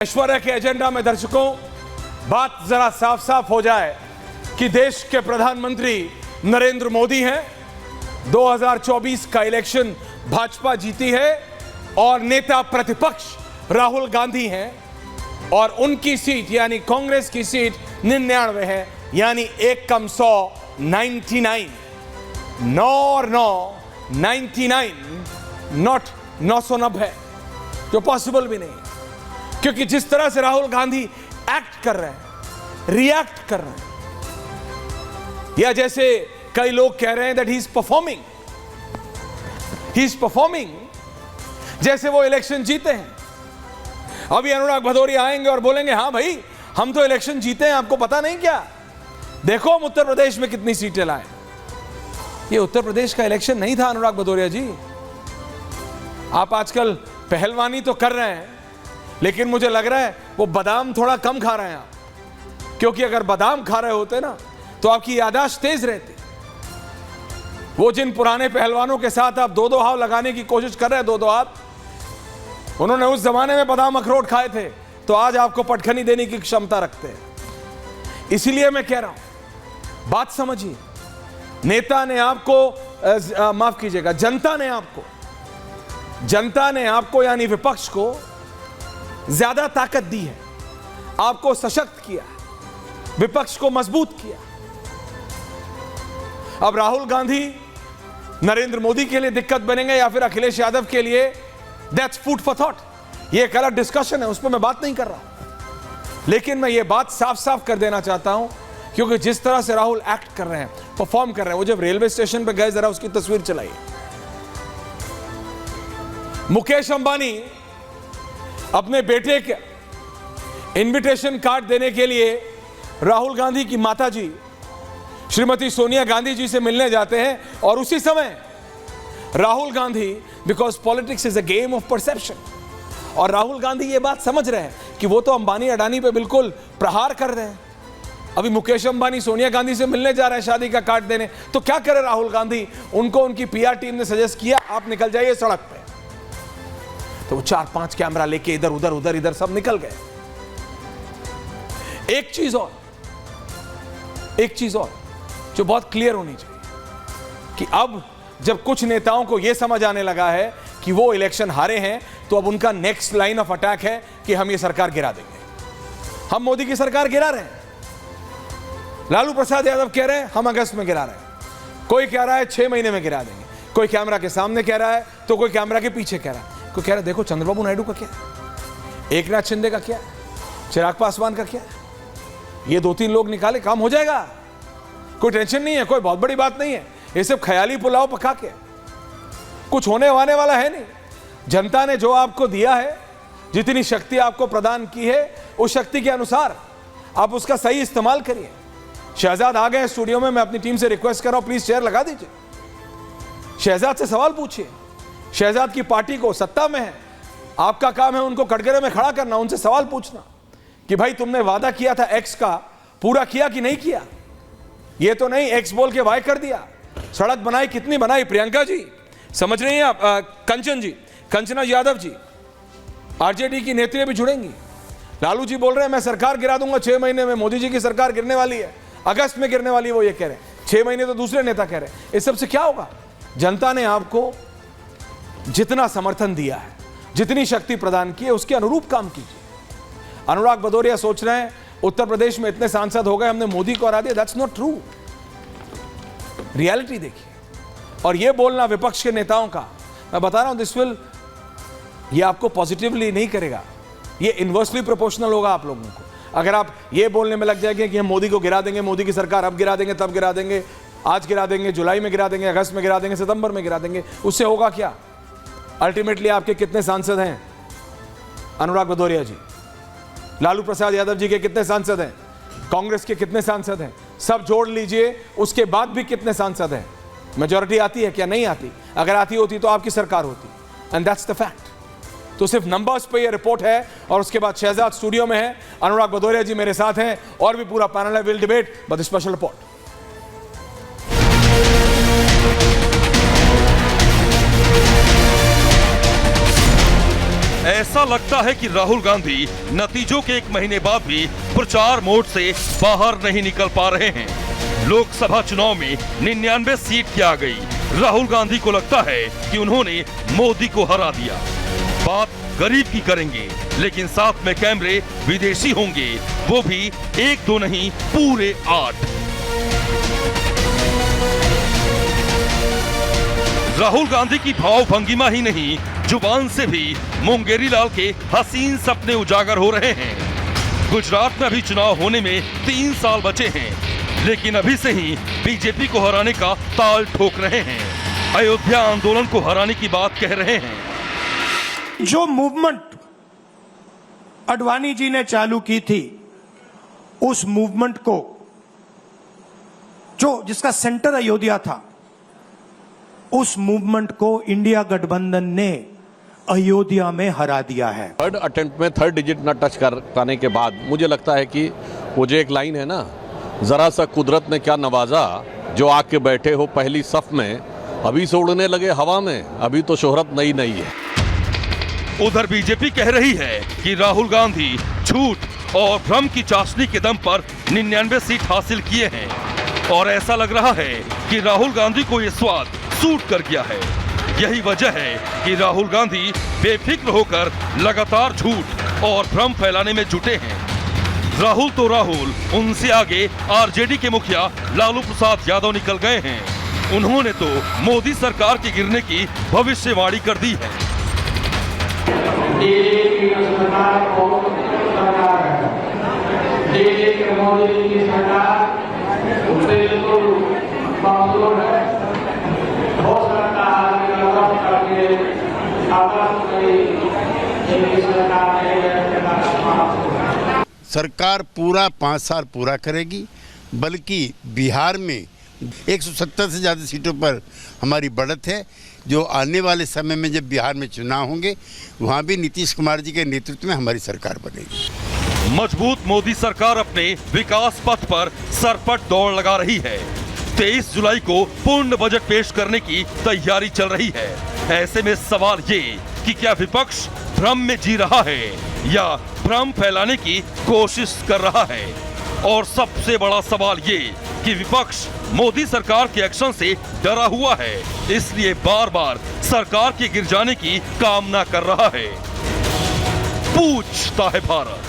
ऐश्वर्या के एजेंडा में दर्शकों बात जरा साफ साफ हो जाए कि देश के प्रधानमंत्री नरेंद्र मोदी हैं। 2024 का इलेक्शन भाजपा जीती है और नेता प्रतिपक्ष राहुल गांधी हैं और उनकी सीट यानी कांग्रेस की सीट 99 है, यानी 1 कम 100 99, 9 और 9 99, नॉट 990, जो पॉसिबल भी नहीं है। क्योंकि जिस तरह से राहुल गांधी एक्ट कर रहे हैं, रिएक्ट कर रहे हैं, या जैसे कई लोग कह रहे हैं दैट ही इज परफॉर्मिंग जैसे वो इलेक्शन जीते हैं। अभी अनुराग भदौरिया आएंगे और बोलेंगे हाँ भाई हम तो इलेक्शन जीते हैं, आपको पता नहीं क्या, देखो हम उत्तर प्रदेश में कितनी सीटें लाए। ये उत्तर प्रदेश का इलेक्शन नहीं था अनुराग भदौरिया जी। आप आजकल पहलवानी तो कर रहे हैं, लेकिन मुझे लग रहा है वो बादाम थोड़ा कम खा रहे हैं आप, क्योंकि अगर बादाम खा रहे होते ना तो आपकी याददाश्त तेज रहती। वो जिन पुराने पहलवानों के साथ आप दो हाथ लगाने की कोशिश कर रहे हैं, दो हाथ, उन्होंने उस जमाने में बादाम अखरोट खाए थे, तो आज आपको पटखनी देने की क्षमता रखते हैं। इसीलिए मैं कह रहा हूं, बात समझिए। नेता ने आपको माफ कीजिएगा, जनता ने आपको यानी विपक्ष को ज्यादा ताकत दी है, आपको सशक्त किया, विपक्ष को मजबूत किया। अब राहुल गांधी नरेंद्र मोदी के लिए दिक्कत बनेंगे या फिर अखिलेश यादव के लिए, दैट्स फूड फॉर थॉट। ये एक अलग डिस्कशन है, उस पर मैं बात नहीं कर रहा, लेकिन मैं ये बात साफ साफ कर देना चाहता हूं, क्योंकि जिस तरह से राहुल एक्ट कर रहे हैं, परफॉर्म कर रहे हैं। वो जब रेलवे स्टेशन पर गए, जरा उसकी तस्वीर चलाइए। मुकेश अंबानी अपने बेटे के इनविटेशन कार्ड देने के लिए राहुल गांधी की माताजी श्रीमती सोनिया गांधी जी से मिलने जाते हैं, और उसी समय Rahul Gandhi, because politics is a game of perception, और राहुल गांधी ये बात समझ रहे हैं कि वो तो अंबानी अडानी पे बिल्कुल प्रहार कर रहे हैं। अभी मुकेश अंबानी सोनिया गांधी से मिलने जा रहे हैं शादी का कार्ड देने, तो क्या करे राहुल गांधी, उनको उनकी पीआर टीम ने सजेस्ट किया आप निकल जाइए सड़क पे। तो वो 4-5 कैमरा लेके इधर उधर सब निकल गए। एक चीज और जो बहुत क्लियर होनी चाहिए कि अब जब कुछ नेताओं को यह समझ आने लगा है कि वो इलेक्शन हारे हैं, तो अब उनका नेक्स्ट लाइन ऑफ अटैक है कि हम ये सरकार गिरा देंगे, हम मोदी की सरकार गिरा रहे हैं। लालू प्रसाद यादव कह रहे हैं हम अगस्त में गिरा रहे हैं, कोई कह रहा है 6 महीने में गिरा देंगे, कोई कैमरा के सामने कह रहा है तो कोई कैमरा के पीछे कह रहा है। कोई कह रहा है देखो चंद्रबाबू नायडू का क्या है, एकनाथ शिंदे का क्या है, चिराग पासवान का क्या है, ये 2-3 लोग निकाले काम हो जाएगा, कोई टेंशन नहीं है, कोई बहुत बड़ी बात नहीं है। ये सब ख्याली पुलाव पका के कुछ होने वाला है नहीं। जनता ने जो आपको दिया है, जितनी शक्ति आपको प्रदान की है, उस शक्ति के अनुसार आप उसका सही इस्तेमाल करिए। शहजाद आ गए स्टूडियो में, मैं अपनी टीम से रिक्वेस्ट कर रहा हूं प्लीज चेयर लगा दीजिए, शहजाद से सवाल पूछिए। शहजाद की पार्टी को सत्ता में है, आपका काम है उनको कटघरे में खड़ा करना, उनसे सवाल पूछना कि भाई तुमने वादा किया था एक्स का, पूरा किया कि नहीं किया। ये तो नहीं एक्स बोल के वाई कर दिया। सड़क बनाई, कितनी बनाई प्रियंका जी, समझ रही हैं आप, कंचन जी, कंचना यादव जी, आरजेडी की नेत्री भी जुड़ेंगी। लालू जी बोल रहे हैं मैं सरकार गिरा दूंगा 6 महीने में, मोदी जी की सरकार गिरने वाली है, अगस्त में गिरने वाली है, वो ये कह रहे हैं। 6 महीने तो दूसरे नेता कह रहे हैं। इस सबसे क्या होगा? जनता ने आपको जितना समर्थन दिया है, जितनी शक्ति प्रदान की है, उसके अनुरूप काम कीजिए। अनुराग भदौरिया सोच रहे हैं उत्तर प्रदेश में इतने सांसद हो गए, हमने मोदी को हरा दिया, दैट्स नॉट ट्रू। रियलिटी देखिए। और ये बोलना विपक्ष के नेताओं का, मैं बता रहा हूं दिस विल, ये आपको पॉजिटिवली नहीं करेगा, ये इनवर्सली प्रोपोर्शनल होगा आप लोगों को। अगर आप ये बोलने में लग जाएंगे कि हम मोदी को गिरा देंगे, मोदी की सरकार अब गिरा देंगे, तब गिरा देंगे, आज गिरा देंगे, जुलाई में गिरा देंगे, अगस्त में गिरा देंगे, सितंबर में गिरा देंगे, उससे होगा क्या? अल्टीमेटली आपके कितने सांसद हैं अनुराग भदौरिया जी? लालू प्रसाद यादव जी के कितने सांसद हैं? कांग्रेस के कितने सांसद हैं? सब जोड़ लीजिए, उसके बाद भी कितने सांसद हैं? मेजॉरिटी आती है क्या? नहीं आती। अगर आती होती तो आपकी सरकार होती, एंड दैट्स द फैक्ट। तो सिर्फ नंबर्स पे ये रिपोर्ट है। और उसके बाद शहजाद स्टूडियो में है, अनुराग भदौरिया जी मेरे साथ हैं, और भी पूरा पैनल है, will debate but special report. ऐसा लगता है कि राहुल गांधी नतीजों के 1 महीने बाद भी प्रचार मोड से बाहर नहीं निकल पा रहे हैं। लोकसभा चुनाव में 99 सीट की आ गई। राहुल गांधी को लगता है कि उन्होंने मोदी को हरा दिया। बात गरीब की करेंगे, लेकिन साथ में कैमरे विदेशी होंगे, वो भी 1-2 नहीं, पूरे 8। राहुल गांधी की भाव भंगिमा ही नहीं, जुबान से भी मुंगेरी लाल के हसीन सपने उजागर हो रहे हैं। गुजरात में अभी चुनाव होने में 3 साल बचे हैं, लेकिन अभी से ही बीजेपी को हराने का ताल ठोक रहे हैं। अयोध्या आंदोलन को हराने की बात कह रहे हैं। जो मूवमेंट अडवाणी जी ने चालू की थी, उस मूवमेंट को जिसका सेंटर अयोध्या था, उस मूवमेंट को इंडिया गठबंधन ने अयोध्या में हरा दिया है। थर्ड अटेम्प्ट में 3rd डिजिट न टच कर पाने के बाद मुझे लगता है कि वो जो एक लाइन है ना, जरा सा कुदरत ने क्या नवाजा, जो आके बैठे हो पहली सफ में, अभी से उड़ने लगे हवा में, अभी तो शोहरत नई नई है। उधर बीजेपी कह रही है कि राहुल गांधी झूठ और भ्रम की चाशनी के दम पर 99 सीट हासिल किए हैं, और ऐसा लग रहा है कि राहुल गांधी को ये स्वाद सूट कर गया है। यही वजह है कि राहुल गांधी बेफिक्र होकर लगातार झूठ और भ्रम फैलाने में जुटे हैं। राहुल तो राहुल, उनसे आगे आरजेडी के मुखिया लालू प्रसाद यादव निकल गए हैं। उन्होंने तो मोदी सरकार के गिरने की भविष्यवाणी कर दी है। मोदी की सरकार बिल्कुल कमजोर है। हो सकता है करके सरकार पूरा 5 साल पूरा करेगी, बल्कि बिहार में 170 से ज़्यादा सीटों पर हमारी बढ़त है। जो आने वाले समय में जब बिहार में चुनाव होंगे, वहाँ भी नीतीश कुमार जी के नेतृत्व में हमारी सरकार बनेगी। मजबूत मोदी सरकार अपने विकास पथ पर सरपट दौड़ लगा रही है। 23 जुलाई को पूर्ण बजट पेश करने की तैयारी चल रही है। ऐसे में सवाल ये कि क्या विपक्ष भ्रम में जी रहा है या भ्रम फैलाने की कोशिश कर रहा है? और सबसे बड़ा सवाल ये कि विपक्ष मोदी सरकार के एक्शन से डरा हुआ है, इसलिए बार बार सरकार के गिर जाने की कामना कर रहा है। पूछता है भारत।